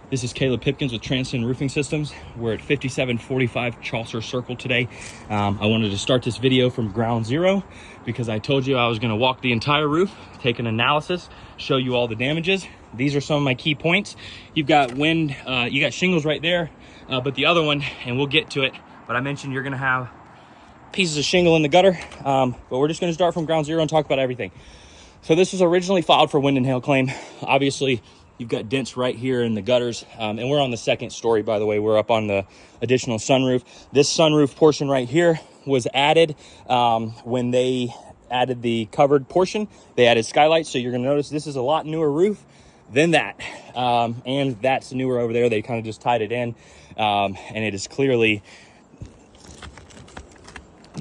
This is Caleb Pipkins with Transcend Roofing Systems. We're at 5745 Chaucer Circle today. I wanted to start this video from ground zero because I told you I was going to walk the entire roof, take an analysis, show you all the damages. These are some of my key points. You've got wind, you got shingles right there, but the other one, and we'll get to it, but I mentioned you're going to have pieces of shingle in the gutter, but we're just going to start from ground zero and talk about everything. So this was originally filed for wind and hail claim. Obviously, you've got dents right here in the gutters, and we're on the second story, by the way. We're up on the additional sunroof. This sunroof portion right here was added when they added the covered portion. They added skylights, so you're going to notice this is a lot newer roof than that, and that's newer over there. They kind of just tied it in, and it is clearly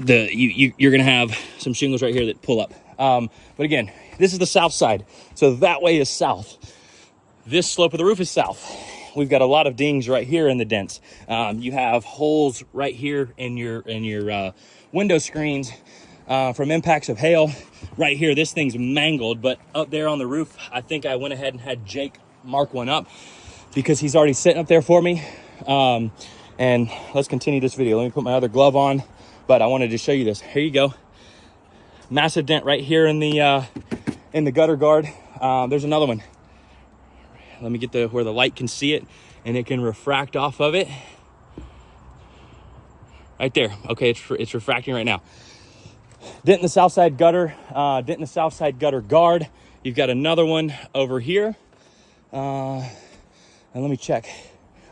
you're going to have some shingles right here that pull up. But again, this is the south side, so that way is south. This slope of the roof is south. We've got a lot of dings right here in the dents. You have holes right here in your window screens from impacts of hail. Right here, this thing's mangled, but up there on the roof, I think I went ahead and had Jake mark one up because he's already sitting up there for me. And let's continue this video. Let me put my other glove on, but I wanted to show you this. Here you go. Massive dent right here in the gutter guard. There's another one. Let me get where the light can see it and it can refract off of it. Right there. Okay, it's refracting right now. Dent in the south side gutter, dent in the south side gutter guard. You've got another one over here. And let me check.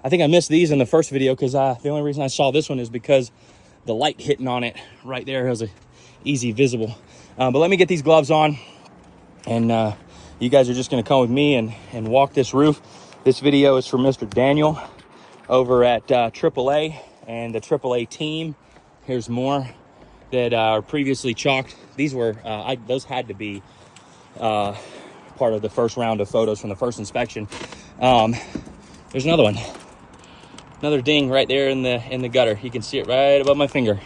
I think I missed these in the first video because the only reason I saw this one is because the light hitting on it right there has a easy visible. But let me get these gloves on, and you guys are just going to come with me and walk this roof. This video is for Mr. Daniel over at AAA and the AAA team. Here's more that are previously chalked. These were those had to be part of the first round of photos from the first inspection. There's another one, another ding right there in the gutter. You can see it right above my finger.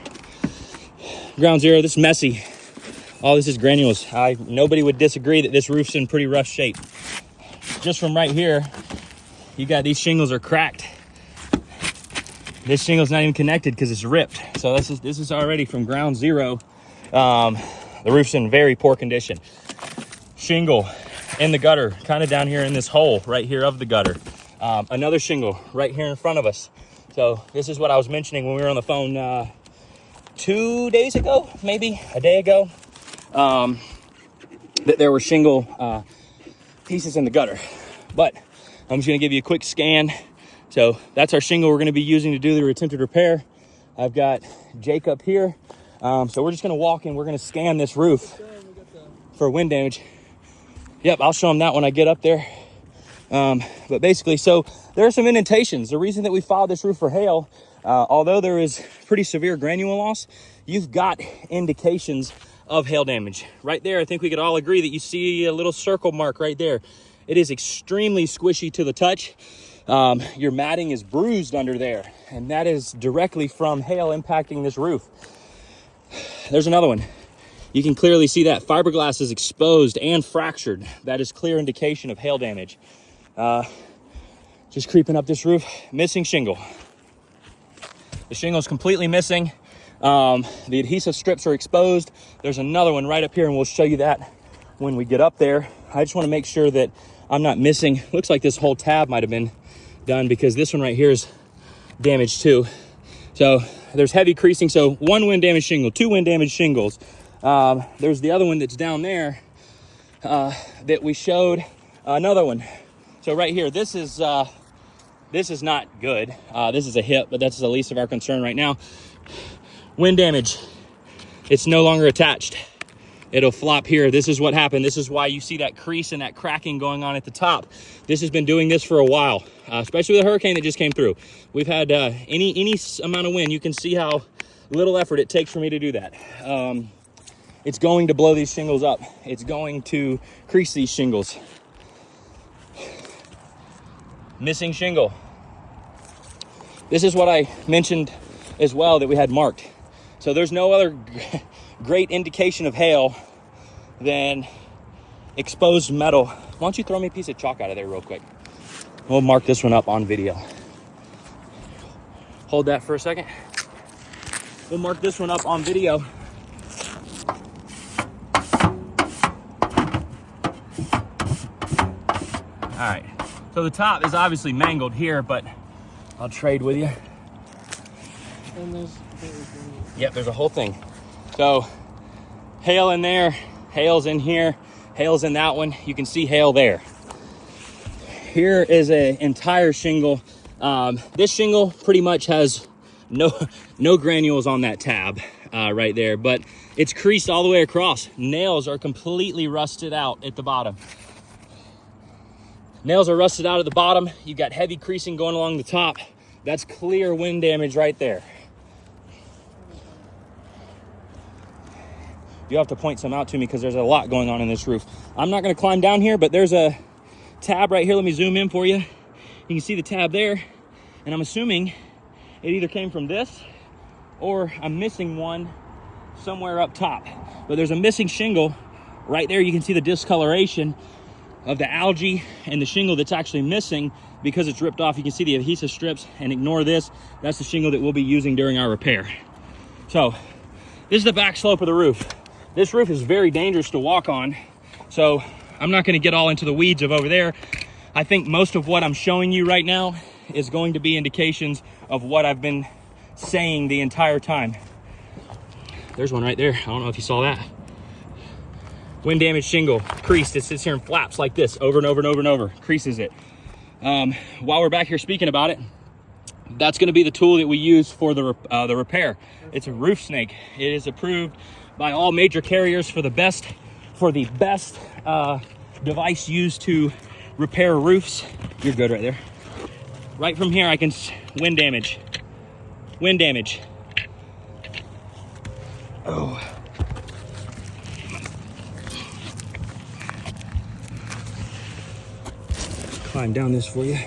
Ground zero. This is messy. All this is granules. Nobody would disagree that this roof's in pretty rough shape. Just from right here, you got these shingles are cracked. This shingle's not even connected because it's ripped. So this is already from ground zero. The roof's in very poor condition. Shingle in the gutter, kind of down here in this hole right here of the gutter. Another shingle right here in front of us. So this is what I was mentioning when we were on the phone 2 days ago, maybe a day ago. That there were shingle pieces in the gutter, but I'm just going to give you a quick scan. So that's our shingle we're going to be using to do the attempted repair. I've got Jake up here, so we're just going to walk in. We're going to scan this roof for wind damage. Yep, I'll show them that when I get up there. But basically, so there are some indentations. The reason that we filed this roof for hail, although there is pretty severe granule loss, you've got indications of hail damage. Right there, I think we could all agree that you see a little circle mark right there. It is extremely squishy to the touch. Your matting is bruised under there, and that is directly from hail impacting this roof. There's another one. You can clearly see that fiberglass is exposed and fractured. That is clear indication of hail damage. Just creeping up this roof, missing shingle. The shingle is completely missing. The adhesive strips are exposed. There's another one right up here, and we'll show you that when we get up there. I just want to make sure that I'm not missing. Looks like this whole tab might have been done because this one right here is damaged too. So there's heavy creasing. So one wind damaged shingle, two wind damaged shingles. There's the other one that's down there that we showed. Another one. So right here, this is not good. This is a hip, but that's the least of our concern right now. Wind damage. It's no longer attached. It'll flop here. This is what happened. This is why you see that crease and that cracking going on at the top. This has been doing this for a while, especially with a hurricane that just came through. We've had any amount of wind. You can see how little effort it takes for me to do that. It's going to blow these shingles up. It's going to crease these shingles. Missing shingle. This is what I mentioned as well that we had marked. So there's no other great indication of hail than exposed metal. Why don't you throw me a piece of chalk out of there real quick? We'll mark this one up on video. Hold that for a second. We'll mark this one up on video. All right, so the top is obviously mangled here, but I'll trade with you. And Yep, there's a whole thing. So hail in there, hail's in here, hail's in that one. You can see hail there. Here is an entire shingle. This shingle pretty much has no granules on that tab right there, but it's creased all the way across. Nails are completely rusted out at the bottom. Nails are rusted out at the bottom. You've got heavy creasing going along the top. That's clear wind damage right there. You have to point some out to me because there's a lot going on in this roof. I'm not going to climb down here, but there's a tab right here. Let me zoom in for you. You can see the tab there, and I'm assuming it either came from this or I'm missing one somewhere up top. But there's a missing shingle right there. You can see the discoloration of the algae and the shingle that's actually missing because it's ripped off. You can see the adhesive strips, and ignore this. That's the shingle that we'll be using during our repair. So this is the back slope of the roof. This roof is very dangerous to walk on, so I'm not going to get all into the weeds of over there. I think most of what I'm showing you right now is going to be indications of what I've been saying the entire time. There's one right there. I don't know if you saw that. Wind damage shingle, creased. It sits here and flaps like this over and over and over and over, creases it. While we're back here speaking about it, that's going to be the tool that we use for the repair. It's a roof snake. It is approved by all major carriers for the best device used to repair roofs. You're good right there. Right from here, I can wind damage. Wind damage. Oh. Climb down this for you.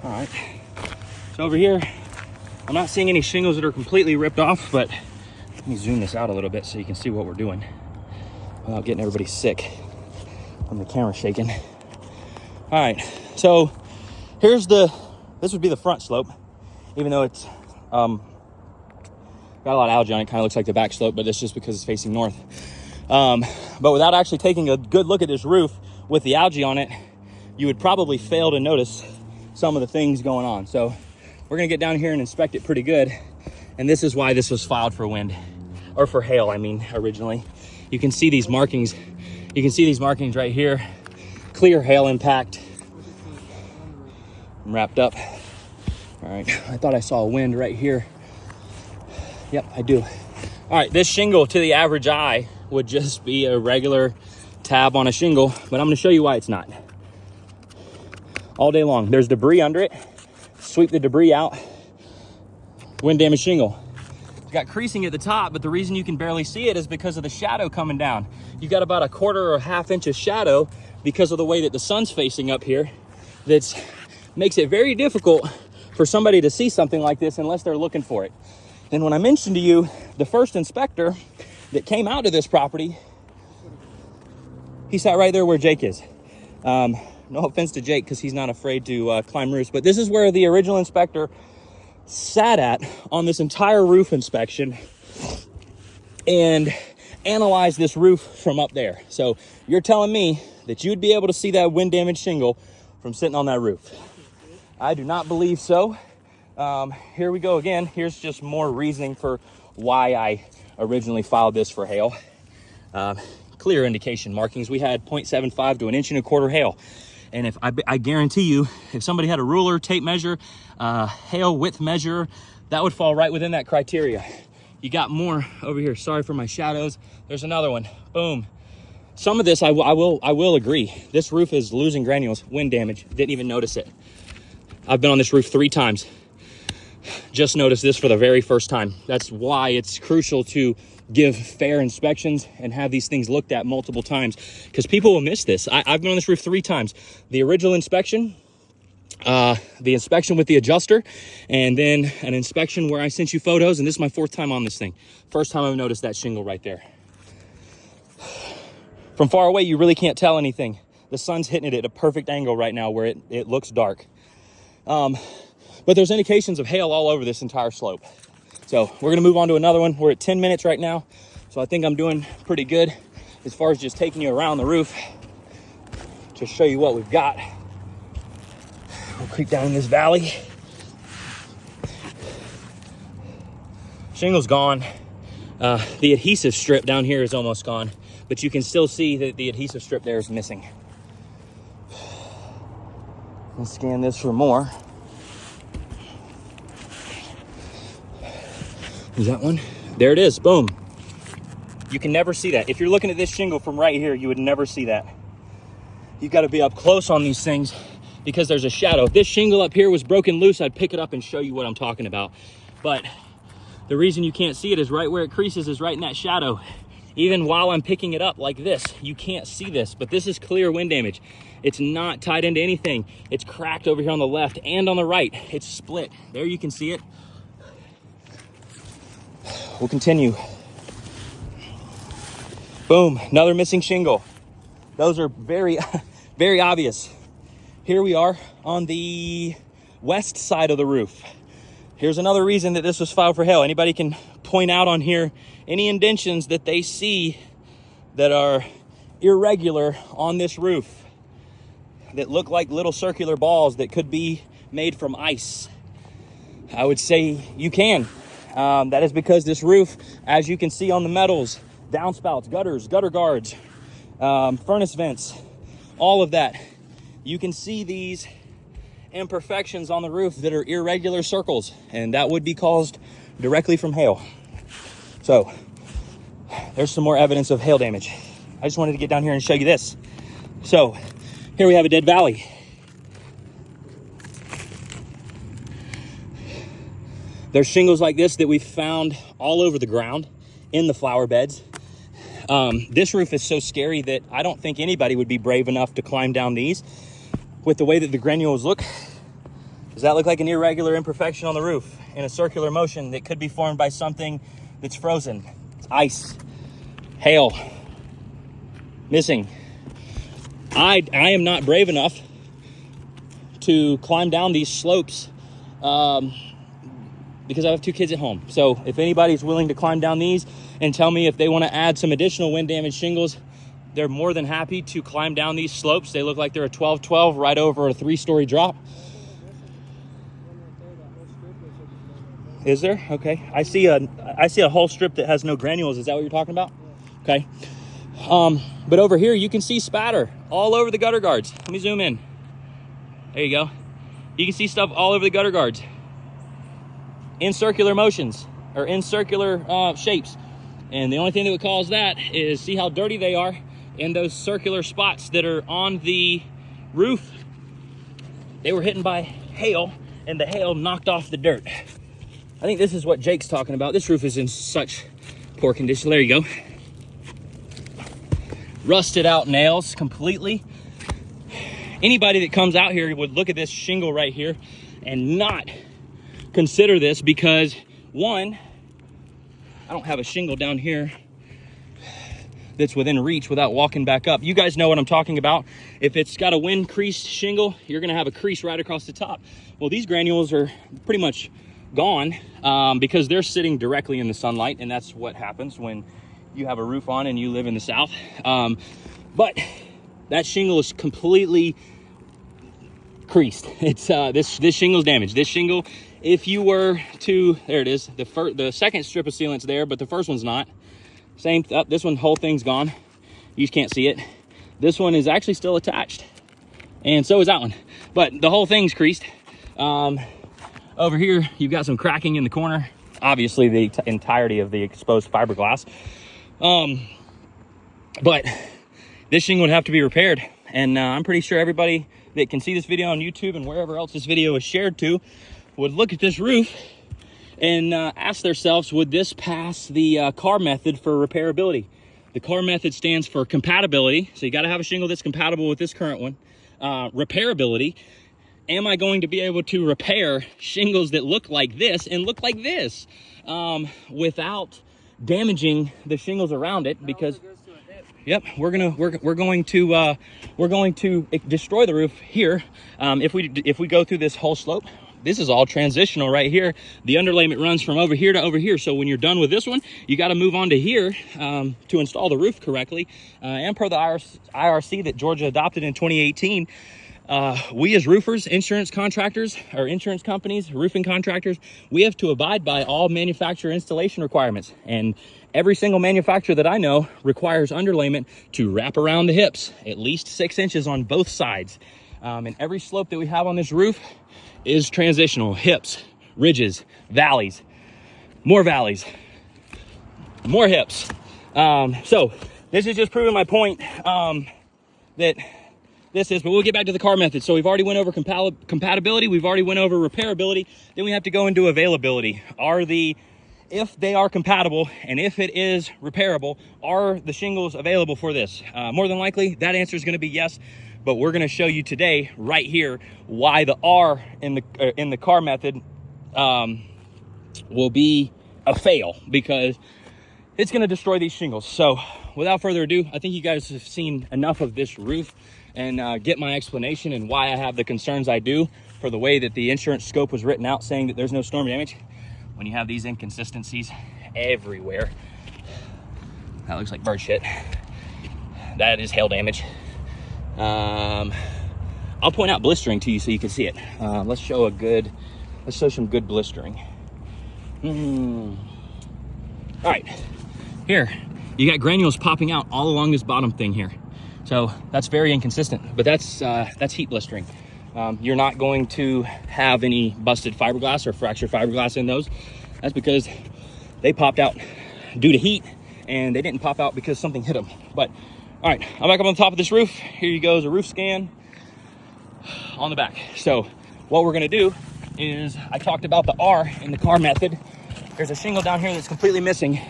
All right. So over here, I'm not seeing any shingles that are completely ripped off, but let me zoom this out a little bit so you can see what we're doing without getting everybody sick from the camera shaking. All right, so this would be the front slope, even though it's got a lot of algae on it. Kind of looks like the back slope, but that's just because it's facing north. But without actually taking a good look at this roof with the algae on it, you would probably fail to notice some of the things going on. So we're gonna get down here and inspect it pretty good. And this is why this was filed for wind, or for hail, I mean, originally. You can see these markings. You can see these markings right here. Clear hail impact. I'm wrapped up. All right, I thought I saw a wind right here. Yep, I do. All right, this shingle to the average eye would just be a regular tab on a shingle, but I'm gonna show you why it's not. All day long, there's debris under it. Sweep the debris out. Wind damage shingle. It's got creasing at the top, but the reason you can barely see it is because of the shadow coming down. You've got about a quarter or a half inch of shadow because of the way that the sun's facing up here. That makes it very difficult for somebody to see something like this unless they're looking for it. And when I mentioned to you, the first inspector that came out to this property, he sat right there where Jake is. No offense to Jake, because he's not afraid to climb roofs, but this is where the original inspector sat at on this entire roof inspection and analyzed this roof from up there. So you're telling me that you'd be able to see that wind damage shingle from sitting on that roof? I do not believe so. Here we go again. Here's just more reasoning for why I originally filed this for hail. Clear indication markings. We had 0.75 to 1.25 inch hail. And if I guarantee you, if somebody had a ruler, tape measure, hail width measure, that would fall right within that criteria. You got more over here. Sorry for my shadows. There's another one. Boom. Some of this I will agree. This roof is losing granules, wind damage. Didn't even notice it. I've been on this roof 3 times. Just noticed this for the very first time. That's why it's crucial to give fair inspections and have these things looked at multiple times, because people will miss this. I've been on this roof 3 times. The original inspection, the inspection with the adjuster, and then an inspection where I sent you photos, and this is my 4th time on this thing. First time I've noticed that shingle right there. From far away, you really can't tell anything. The sun's hitting it at a perfect angle right now where it looks dark. But there's indications of hail all over this entire slope. So we're gonna move on to another one. We're at 10 minutes right now. So I think I'm doing pretty good as far as just taking you around the roof to show you what we've got. We'll creep down in this valley. Shingle's gone. The adhesive strip down here is almost gone, but you can still see that the adhesive strip there is missing. Let's scan this for more. Is that one? There it is, boom. You can never see that. If you're looking at this shingle from right here, you would never see that. You've got to be up close on these things because there's a shadow. If this shingle up here was broken loose, I'd pick it up and show you what I'm talking about. But the reason you can't see it is right where it creases is right in that shadow. Even while I'm picking it up like this, you can't see this, but this is clear wind damage. It's not tied into anything. It's cracked over here on the left and on the right. It's split. There you can see it. We'll continue. Boom, another missing shingle. Those are very, very obvious. Here we are on the west side of the roof. Here's another reason that this was filed for hail. Anybody can point out on here any indentions that they see that are irregular on this roof that look like little circular balls that could be made from ice. I would say you can. That is because this roof, as you can see on the metals, downspouts, gutters, gutter guards, furnace vents, all of that, you can see these imperfections on the roof that are irregular circles, and that would be caused directly from hail. So there's some more evidence of hail damage. I just wanted to get down here and show you this. So here we have a dead valley. There's shingles like this that we found all over the ground in the flower beds. This roof is so scary that I don't think anybody would be brave enough to climb down these with the way that the granules look. Does that look like an irregular imperfection on the roof in a circular motion that could be formed by something that's frozen? It's ice, hail, missing. I am not brave enough to climb down these slopes because I have 2 kids at home. So if anybody's willing to climb down these and tell me if they want to add some additional wind damage shingles, they're more than happy to climb down these slopes. They look like they're a 12-12 right over a 3-story drop. Is there? Okay. I see a whole strip that has no granules. Is that what you're talking about? Okay. But over here you can see spatter all over the gutter guards. Let me zoom in. There you go. You can see stuff all over the gutter guards in circular motions or in circular shapes. And the only thing that would cause that is see how dirty they are in those circular spots that are on the roof. They were hit by hail and the hail knocked off the dirt. I think this is what Jake's talking about. This roof is in such poor condition. There you go. Rusted out nails completely. Anybody that comes out here would look at this shingle right here and not consider this because, one, I don't have a shingle down here that's within reach without walking back up. You guys know what I'm talking about. If it's got a wind creased shingle, you're gonna have a crease right across the top. Well, these granules are pretty much gone because they're sitting directly in the sunlight, and that's what happens when you have a roof on and you live in the South. But that shingle is completely creased. It's this shingle's damaged. This shingle, if you were to, there it is, the second strip of sealant's there, but the first one's not. Same, this one, whole thing's gone. You just can't see it. This one is actually still attached, and so is that one, but the whole thing's creased. Over here, you've got some cracking in the corner. Obviously, the entirety of the exposed fiberglass. But this shingle would have to be repaired. And I'm pretty sure everybody that can see this video on YouTube and wherever else this video is shared to would look at this roof and ask themselves, would this pass the CAR method for repairability? The CAR method stands for compatibility. So you got to have a shingle that's compatible with this current one. Repairability. Am I going to be able to repair shingles that look like this and look like this without damaging the shingles around it? Because Yep, we're going to destroy the roof here. If we go through this whole slope, this is all transitional right here. The underlayment runs from over here to over here. So when you're done with this one, you got to move on to here to install the roof correctly. And per the IRC that Georgia adopted in 2018, we as roofers, insurance contractors, or insurance companies, roofing contractors, we have to abide by all manufacturer installation requirements. And every single manufacturer that I know requires underlayment to wrap around the hips, at least 6 inches on both sides. And every slope that we have on this roof is transitional: hips, ridges, valleys, more hips. So this is just proving my point that this is, but we'll get back to the car method. So we've already went over compatibility, we've already went over repairability, then we have to go into availability. If they are compatible and if it is repairable, are the shingles available for this? More than likely, that answer is going to be yes. But we're going to show you today, right here, why the R in the car method will be a fail, because it's going to destroy these shingles. So without further ado, I think you guys have seen enough of this roof and get my explanation and why I have the concerns I do for the way that the insurance scope was written out, saying that there's no storm damage. When you have these inconsistencies everywhere, that looks like bird shit. That is hail damage. I'll point out blistering to you so you can see it. Let's show some good blistering. All right, here you got granules popping out all along this bottom thing here. So that's very inconsistent, but that's heat blistering. You're not going to have any busted fiberglass or fractured fiberglass in those. That's because they popped out due to heat, and they didn't pop out because something hit them. But all right, I'm back up on the top of this roof. Here you go, is a roof scan on the back. So what we're gonna do is, I talked about the R in the car method. There's a shingle down here that's completely missing,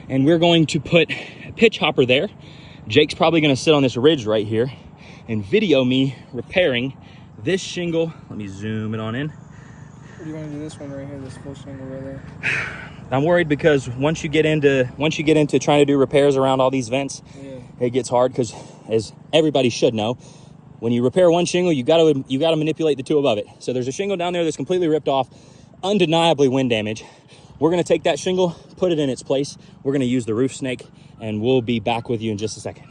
and we're going to put a pitch hopper there. Jake's probably gonna sit on this ridge right here and video me repairing this shingle. Let me zoom it on in. What do you want to do this one right here, this full shingle right there? I'm worried because once you get into trying to do repairs around all these vents, it gets hard, because as everybody should know, when you repair one shingle, you got to manipulate the two above it. So there's a shingle down there that's completely ripped off, undeniably wind damage. We're going to take that shingle, put it in its place. We're going to use the roof snake, and we'll be back with you in just a second.